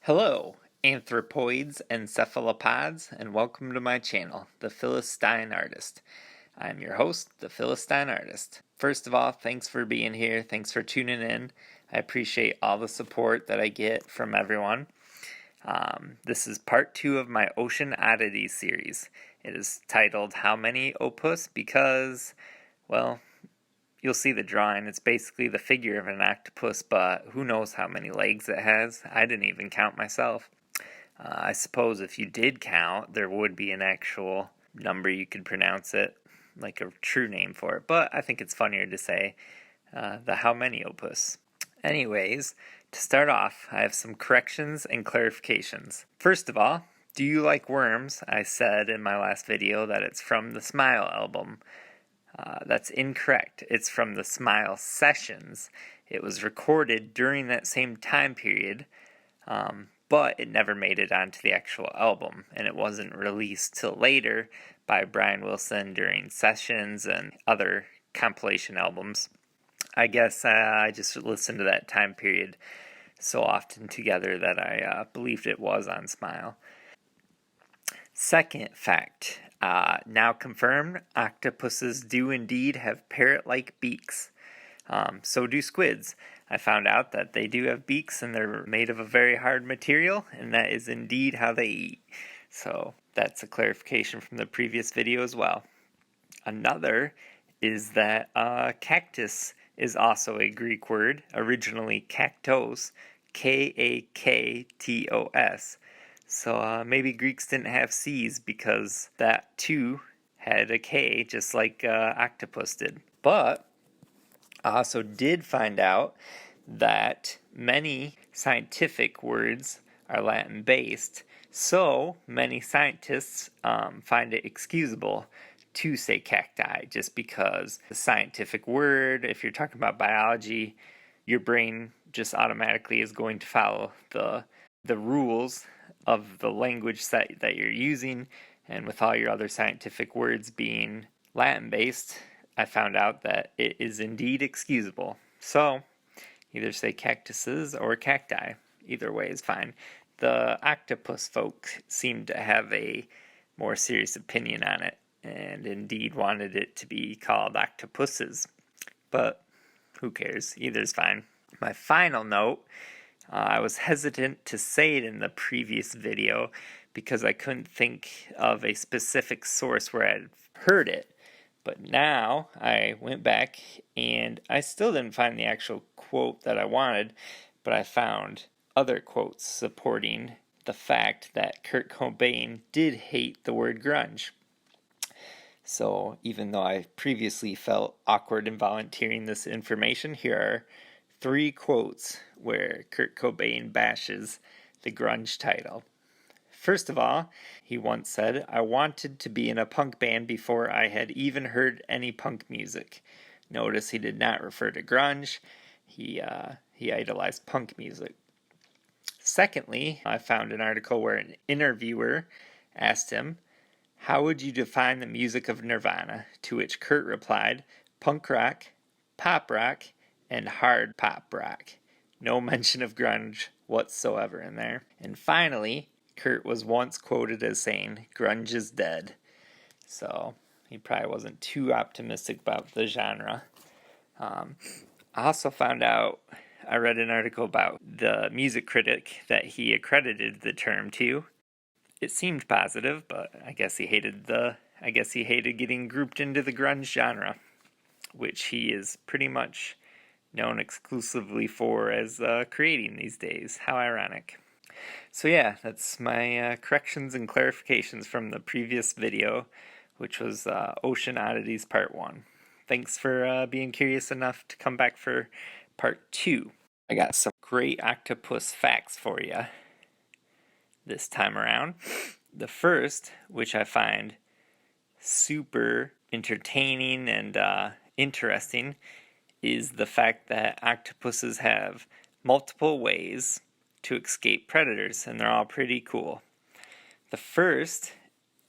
Hello, anthropoids and cephalopods, and welcome to my channel, The Philistine Artist. I'm your host, The Philistine Artist. First of all, thanks for being here. Thanks for tuning in. I appreciate all the support that I get from everyone. This is part 2 of my Ocean Oddities series. It is titled How-many-opus because, well, you'll see the drawing. It's basically the figure of an octopus, but who knows how many legs it has. I didn't even count myself. I suppose if you did count, there would be an actual number you could pronounce it, like a true name for it. But I think it's funnier to say the how-many-opus. Anyways, to start off, I have some corrections and clarifications. First of all, do you like worms? I said in my last video that it's from the Smile album. That's incorrect. It's from the Smile Sessions. It was recorded during that same time period, but it never made it onto the actual album, and it wasn't released till later by Brian Wilson during Sessions and other compilation albums. I guess I just listened to that time period so often together that I believed it was on Smile. Second fact, now confirmed, octopuses do indeed have parrot-like beaks. So do squids. I found out that they do have beaks and they're made of a very hard material, and that is indeed how they eat. So that's a clarification from the previous video as well. Another is that cactus is also a Greek word, originally kaktos, K-A-K-T-O-S. So maybe Greeks didn't have C's because that too had a K, just like octopus did. But I also did find out that many scientific words are Latin-based, so many scientists find it excusable to say cacti, just because the scientific word, if you're talking about biology, your brain just automatically is going to follow the rules of the language that you're using, and with all your other scientific words being Latin-based, I found out that it is indeed excusable. So, either say cactuses or cacti. Either way is fine. The octopus folk seem to have a more serious opinion on it, and indeed wanted it to be called octopuses. But who cares? Either's fine. My final note, I was hesitant to say it in the previous video because I couldn't think of a specific source where I'd heard it. But now I went back and I still didn't find the actual quote that I wanted, but I found other quotes supporting the fact that Kurt Cobain did hate the word grunge. So even though I previously felt awkward in volunteering this information, here are 3 quotes where Kurt Cobain bashes the grunge title. First of all, he once said, "I wanted to be in a punk band before I had even heard any punk music." Notice he did not refer to grunge. He idolized punk music. Secondly, I found an article where an interviewer asked him, "How would you define the music of Nirvana?" To which Kurt replied, "Punk rock, pop rock, and hard pop rock." No mention of grunge whatsoever in there. And finally, Kurt was once quoted as saying, "Grunge is dead." So he probably wasn't too optimistic about the genre. I also found out, I read an article about the music critic that he accredited the term to. It seemed positive, but I guess he hated getting grouped into the grunge genre, which he is pretty much known exclusively for as creating these days. How ironic. So yeah, that's my corrections and clarifications from the previous video, which was Ocean Oddities Part 1. Thanks for being curious enough to come back for Part 2. I got some great octopus facts for you this time around. The first, which I find super entertaining and interesting, is the fact that octopuses have multiple ways to escape predators, and they're all pretty cool. The first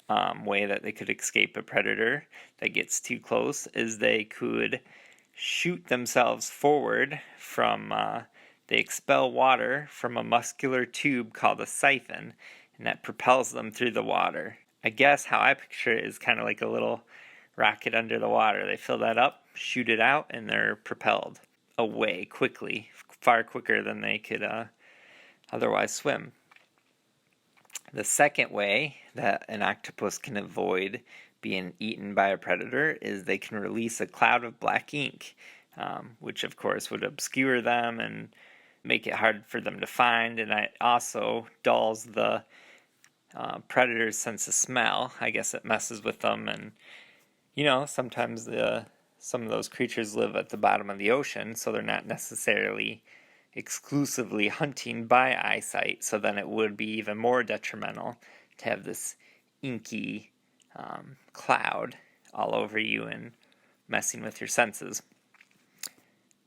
way that they could escape a predator that gets too close is they could shoot themselves forward from They expel water from a muscular tube called a siphon, and that propels them through the water. I guess how I picture it is kind of like a little rocket under the water. They fill that up, shoot it out, and they're propelled away quickly, far quicker than they could otherwise swim. The second way that an octopus can avoid being eaten by a predator is they can release a cloud of black ink, which of course would obscure them and make it hard for them to find, and it also dulls the predator's sense of smell. I guess it messes with them, and sometimes some of those creatures live at the bottom of the ocean, so they're not necessarily exclusively hunting by eyesight, so then it would be even more detrimental to have this inky cloud all over you and messing with your senses.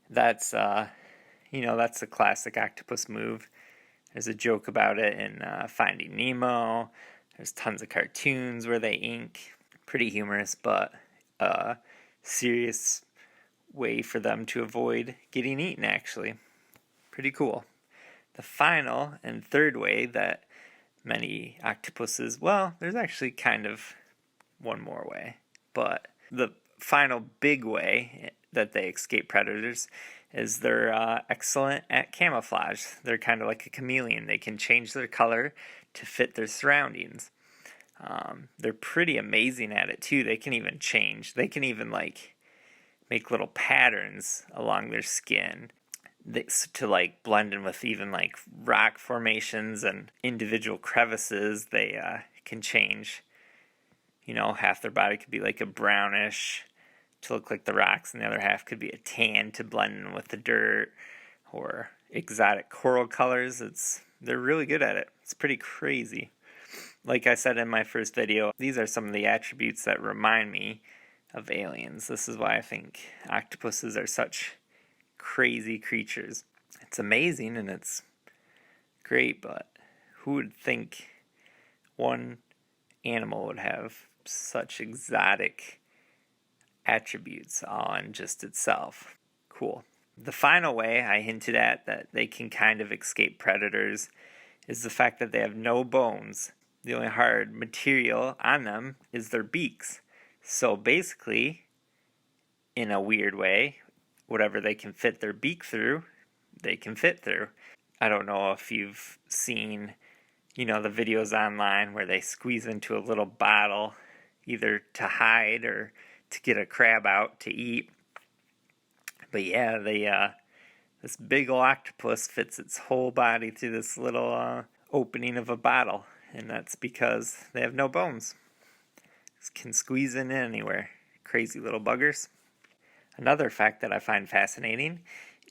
That's that's a classic octopus move. There's a joke about it in Finding Nemo. There's tons of cartoons where they ink. Pretty humorous, but a serious way for them to avoid getting eaten, actually. Pretty cool. The final and third way that many octopuses, well, there's actually kind of one more way, but the final big way that they escape predators is they're excellent at camouflage. They're kind of like a chameleon. They can change their color to fit their surroundings. They're pretty amazing at it too. They can even make little patterns along their skin to blend in with even rock formations and individual crevices. They can change. Half their body could be like a brownish to look like the rocks, and the other half could be a tan to blend in with the dirt, or exotic coral colors. They're really good at it. It's pretty crazy. Like I said in my first video, these are some of the attributes that remind me of aliens. This is why I think octopuses are such crazy creatures. It's amazing and it's great, but who would think one animal would have such exotic attributes on just itself? Cool. The final way I hinted at that they can kind of escape predators is the fact that they have no bones. The only hard material on them is their beaks. So basically, in a weird way, whatever they can fit their beak through, they can fit through. I don't know if you've seen, the videos online where they squeeze into a little bottle, either to hide or to get a crab out to eat. But yeah, this big ol' octopus fits its whole body through this little opening of a bottle, and that's because they have no bones. Can squeeze in anywhere. Crazy little buggers. Another fact that I find fascinating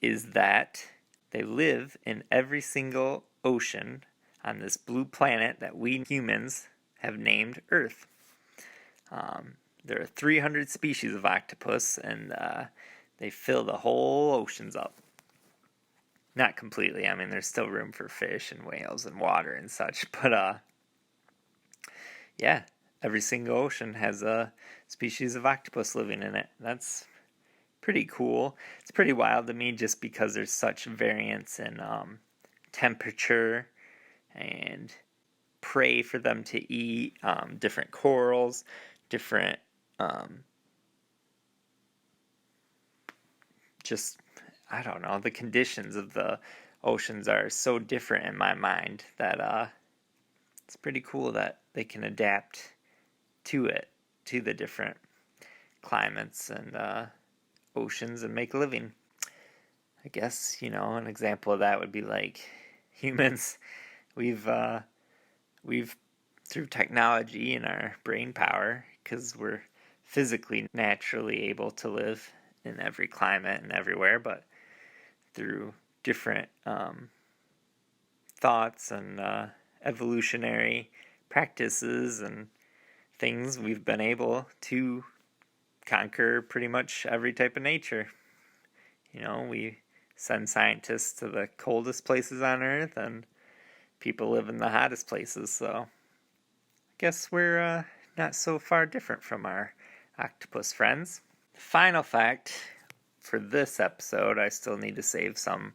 is that they live in every single ocean on this blue planet that we humans have named Earth. There are 300 species of octopus, and they fill the whole oceans up. Not completely. I mean, there's still room for fish and whales and water and such, but yeah, every single ocean has a species of octopus living in it. That's pretty cool. It's pretty wild to me just because there's such variance in temperature and prey for them to eat, different corals, different I don't know, the conditions of the oceans are so different in my mind that it's pretty cool that they can adapt to the different climates and oceans and make a living. I guess, an example of that would be like humans. We've through technology and our brain power, because we're physically naturally able to live in every climate and everywhere, but through different thoughts and evolutionary practices and things, we've been able to conquer pretty much every type of nature. We send scientists to the coldest places on Earth, and people live in the hottest places, so I guess we're not so far different from our octopus friends. The final fact for this episode, I still need to save some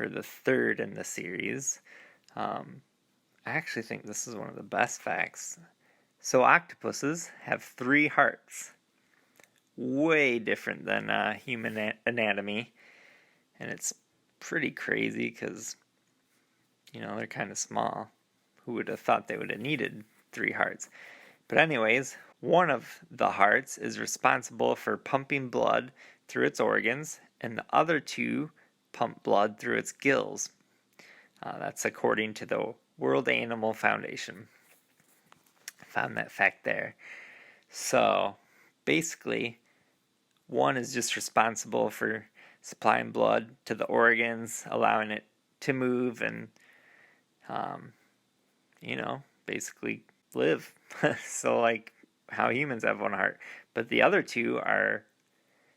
for the third in the series. I actually think this is one of the best facts. So octopuses have 3 hearts. Way different than human anatomy. And it's pretty crazy because, they're kind of small. Who would have thought they would have needed 3 hearts? But anyways, one of the hearts is responsible for pumping blood through its organs, and the other 2 pump blood through its gills. That's according to the World Animal Foundation. I found that fact there. So, basically, one is just responsible for supplying blood to the organs, allowing it to move and, basically live. So like how humans have 1 heart. But the other 2 are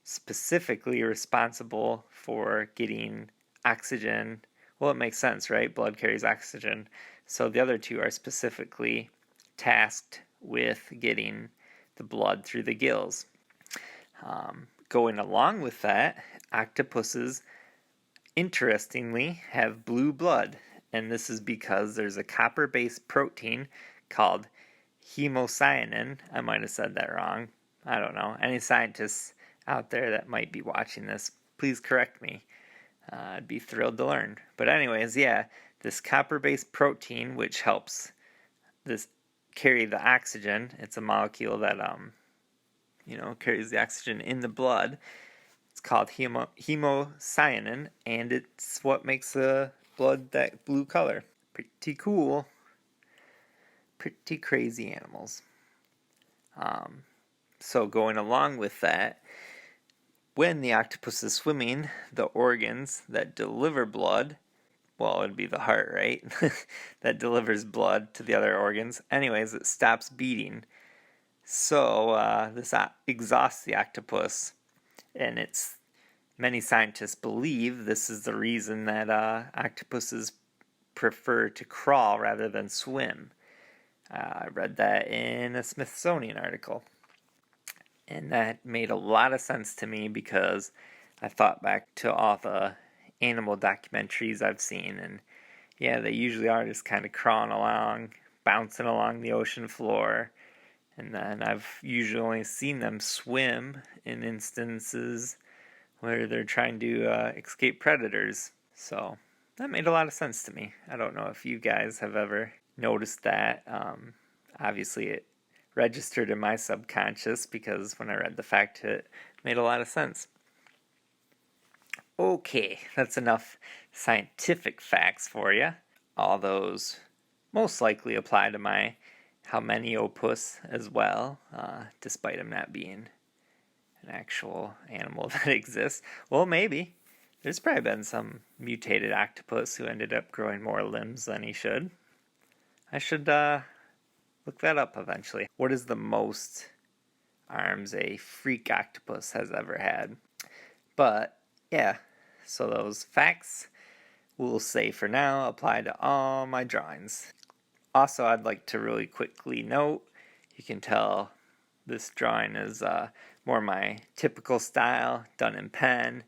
specifically responsible for getting oxygen. Well, it makes sense, right? Blood carries oxygen. So the other 2 are specifically tasked with getting the blood through the gills. Going along with that, octopuses, interestingly, have blue blood. And this is because there's a copper-based protein called hemocyanin. I might have said that wrong. I don't know. Any scientists out there that might be watching this, please correct me. I'd be thrilled to learn. But anyways, yeah, this copper-based protein, which helps this carry the oxygen, it's a molecule that carries the oxygen in the blood. It's called hemocyanin, and it's what makes the blood that blue color. Pretty cool. Pretty crazy animals. So going along with that, when the octopus is swimming, the organs that deliver blood, well, it'd be the heart, right? That delivers blood to the other organs. Anyways, it stops beating. So this exhausts the octopus, and many scientists believe this is the reason that octopuses prefer to crawl rather than swim. I read that in a Smithsonian article. And that made a lot of sense to me because I thought back to all the animal documentaries I've seen. And yeah, they usually are just kind of crawling along, bouncing along the ocean floor. And then I've usually only seen them swim in instances where they're trying to escape predators. So that made a lot of sense to me. I don't know if you guys have ever noticed that. Obviously, it registered in my subconscious because when I read the fact, it made a lot of sense. Okay, that's enough scientific facts for you. All those most likely apply to my How-many-opus as well, despite him not being an actual animal that exists. Well, maybe. There's probably been some mutated octopus who ended up growing more limbs than he should. I should look that up eventually. What is the most arms a freak octopus has ever had? But, yeah, so those facts, we'll say for now, apply to all my drawings. Also, I'd like to really quickly note, you can tell this drawing is more my typical style, done in pen,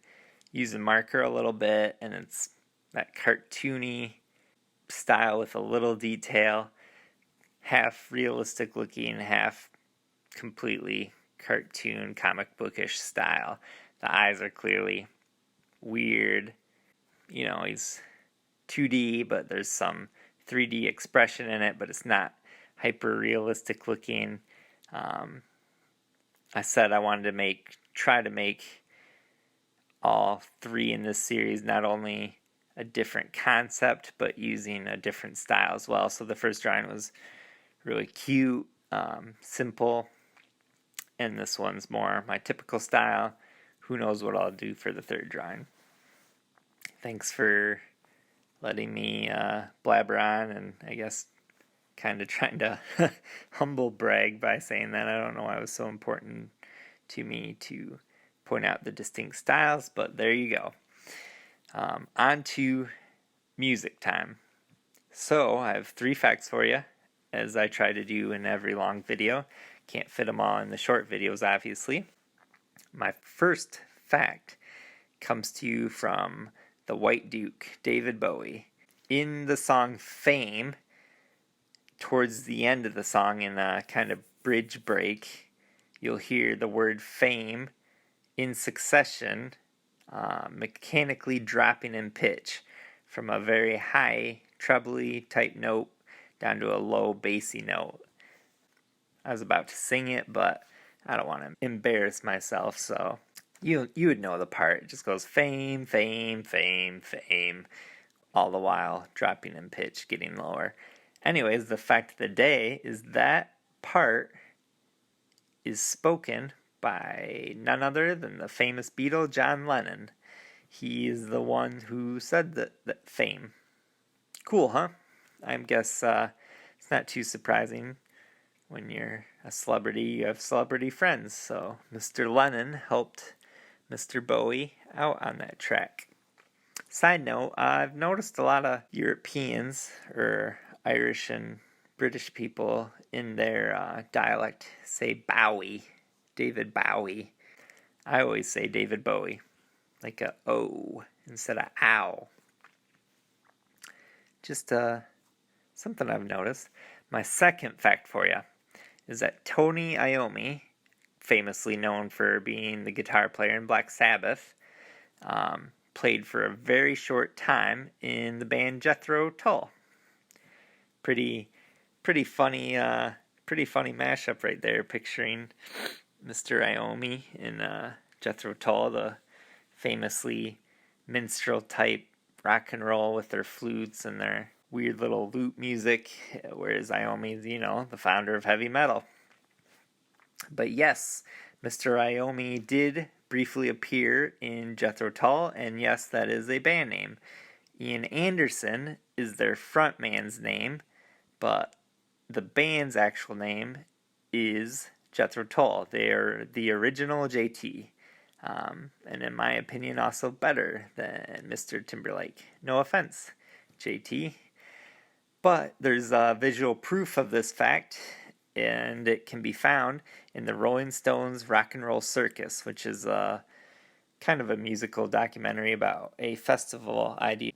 using marker a little bit, and it's that cartoony style with a little detail, half realistic looking, half completely cartoon, comic bookish style. The eyes are clearly weird. He's 2D, but there's some 3D expression in it, but it's not hyper realistic looking. I said I wanted to try to make all 3 in this series not only a different concept, but using a different style as well. So the first drawing was really cute, simple, and this one's more my typical style. Who knows what I'll do for the third drawing. Thanks for letting me blabber on, and I guess kind of trying to humble brag by saying that. I don't know why it was so important to me to point out the distinct styles, but there you go. On to music time. So I have 3 facts for you, as I try to do in every long video. Can't fit them all in the short videos, obviously. My first fact comes to you from the White Duke, David Bowie. In the song Fame, towards the end of the song, in a kind of bridge break, you'll hear the word fame in succession, mechanically dropping in pitch from a very high trebly type note down to a low bassy note. I was about to sing it, but I don't want to embarrass myself, so you would know the part. It just goes fame, fame, fame, fame, all the while dropping in pitch, getting lower. Anyways, the fact of the day is that part is spoken by none other than the famous Beatle, John Lennon. He is the one who said that fame. Cool, huh? I guess it's not too surprising. When you're a celebrity, you have celebrity friends. So Mr. Lennon helped Mr. Bowie out on that track. Side note, I've noticed a lot of Europeans or Irish and British people in their dialect say Bowie, David Bowie. I always say David Bowie, like a O instead of ow. Just something I've noticed. My second fact for you is that Tony Iommi, famously known for being the guitar player in Black Sabbath, played for a very short time in the band Jethro Tull. Pretty funny mashup right there, picturing Mr. Iommi in Jethro Tull, the famously minstrel type rock and roll with their flutes and their weird little loop music, whereas Iommi's, the founder of heavy metal. But yes, Mr. Iommi did briefly appear in Jethro Tull, and yes, that is a band name. Ian Anderson is their frontman's name, but the band's actual name is Jethro Tull. They are the original JT. And in my opinion, also better than Mr. Timberlake. No offense, JT. But there's visual proof of this fact, and it can be found in the Rolling Stones Rock and Roll Circus, which is kind of a musical documentary about a festival idea.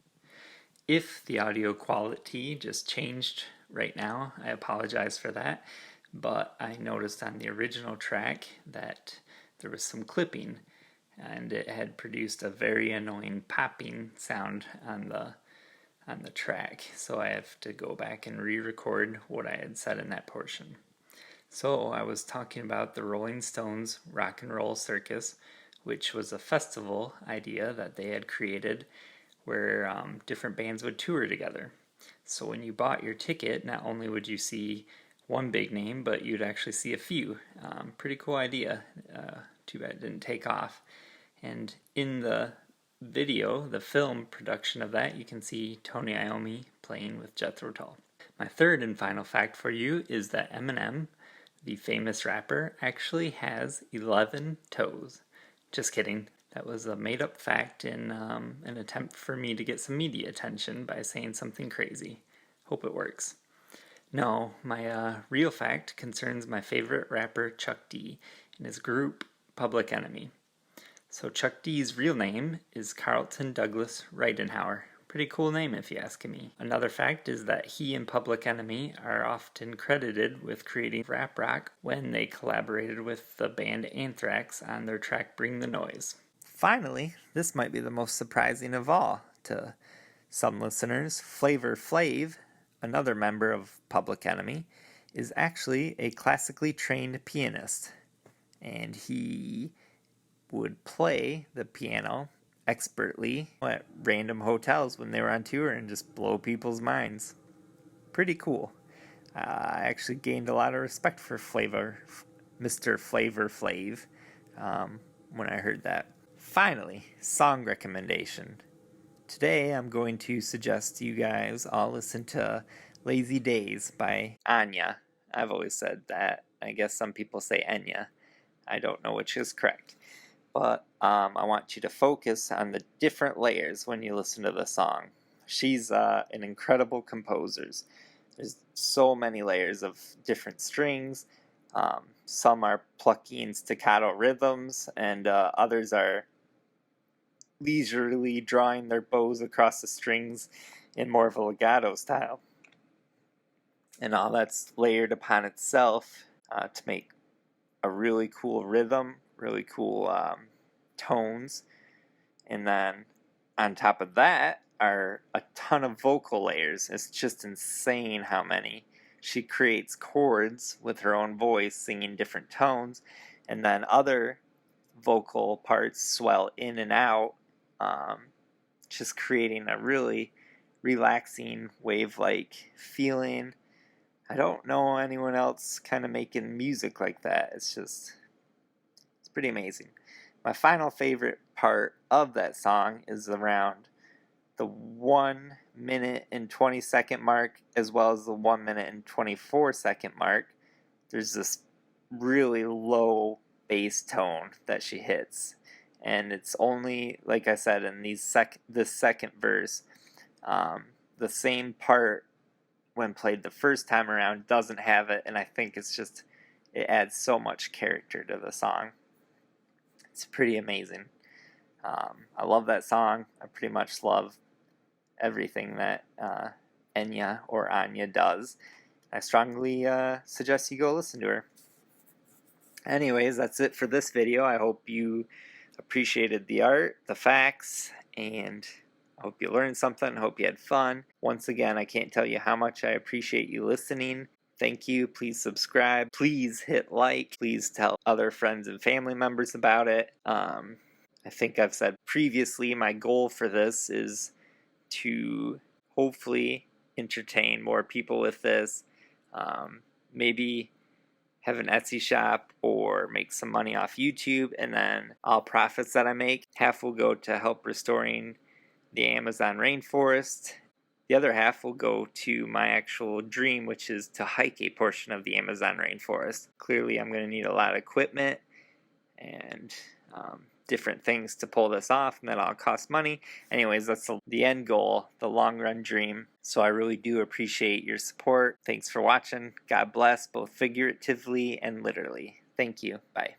If the audio quality just changed right now, I apologize for that, but I noticed on the original track that there was some clipping, and it had produced a very annoying popping sound on the track, so I have to go back and re-record what I had said in that portion. So I was talking about the Rolling Stones Rock and Roll Circus, which was a festival idea that they had created where different bands would tour together. So when you bought your ticket, not only would you see one big name, but you'd actually see a few. Pretty cool idea. Too bad it didn't take off. And in the video, the film production of that, you can see Tony Iommi playing with Jethro Tull. My third and final fact for you is that Eminem, the famous rapper, actually has 11 toes. Just kidding. That was a made-up fact in an attempt for me to get some media attention by saying something crazy. Hope it works. No, my real fact concerns my favorite rapper Chuck D and his group Public Enemy. So Chuck D's real name is Carlton Douglas Reidenhauer. Pretty cool name if you ask me. Another fact is that he and Public Enemy are often credited with creating rap rock when they collaborated with the band Anthrax on their track Bring the Noise. Finally, this might be the most surprising of all to some listeners. Flavor Flav, another member of Public Enemy, is actually a classically trained pianist, and he would play the piano expertly at random hotels when they were on tour and just blow people's minds. Pretty cool. I actually gained a lot of respect for Mr. Flavor Flav when I heard that. Finally, song recommendation. Today I'm going to suggest you guys all listen to Lazy Days by Anya. I've always said that. I guess some people say Enya. I don't know which is correct. But I want you to focus on the different layers when you listen to the song. She's an incredible composer. There's so many layers of different strings. Some are plucky and staccato rhythms, and others are leisurely drawing their bows across the strings in more of a legato style. And all that's layered upon itself to make a really cool rhythm, really cool tones. And then on top of that are a ton of vocal layers. It's just insane how many. She creates chords with her own voice, singing different tones, and then other vocal parts swell in and out, just creating a really relaxing wave-like feeling. I don't know anyone else kind of making music like that. It's pretty amazing. My final favorite part of that song is around the 1 minute and 20-second mark, as well as the 1 minute and 24-second mark. There's this really low bass tone that she hits, and it's only, like I said, in this second verse. The same part when played the first time around doesn't have it, and I think it adds so much character to the song. It's pretty amazing. I love that song. I pretty much love everything that Enya or Anya does. I strongly suggest you go listen to her. Anyways, that's it for this video. I hope you appreciated the art, the facts, and I hope you learned something. I hope you had fun. Once again, I can't tell you how much I appreciate you listening. Thank you. Please subscribe. Please hit like. Please tell other friends and family members about it. I think I've said previously my goal for this is to hopefully entertain more people with this. Maybe have an Etsy shop or make some money off YouTube, and then all profits that I make, half will go to help restoring the Amazon rainforest. The other half will go to my actual dream, which is to hike a portion of the Amazon rainforest. Clearly, I'm going to need a lot of equipment and different things to pull this off, and that all costs money. Anyways, that's the end goal, the long run dream. So I really do appreciate your support. Thanks for watching. God bless, both figuratively and literally. Thank you. Bye.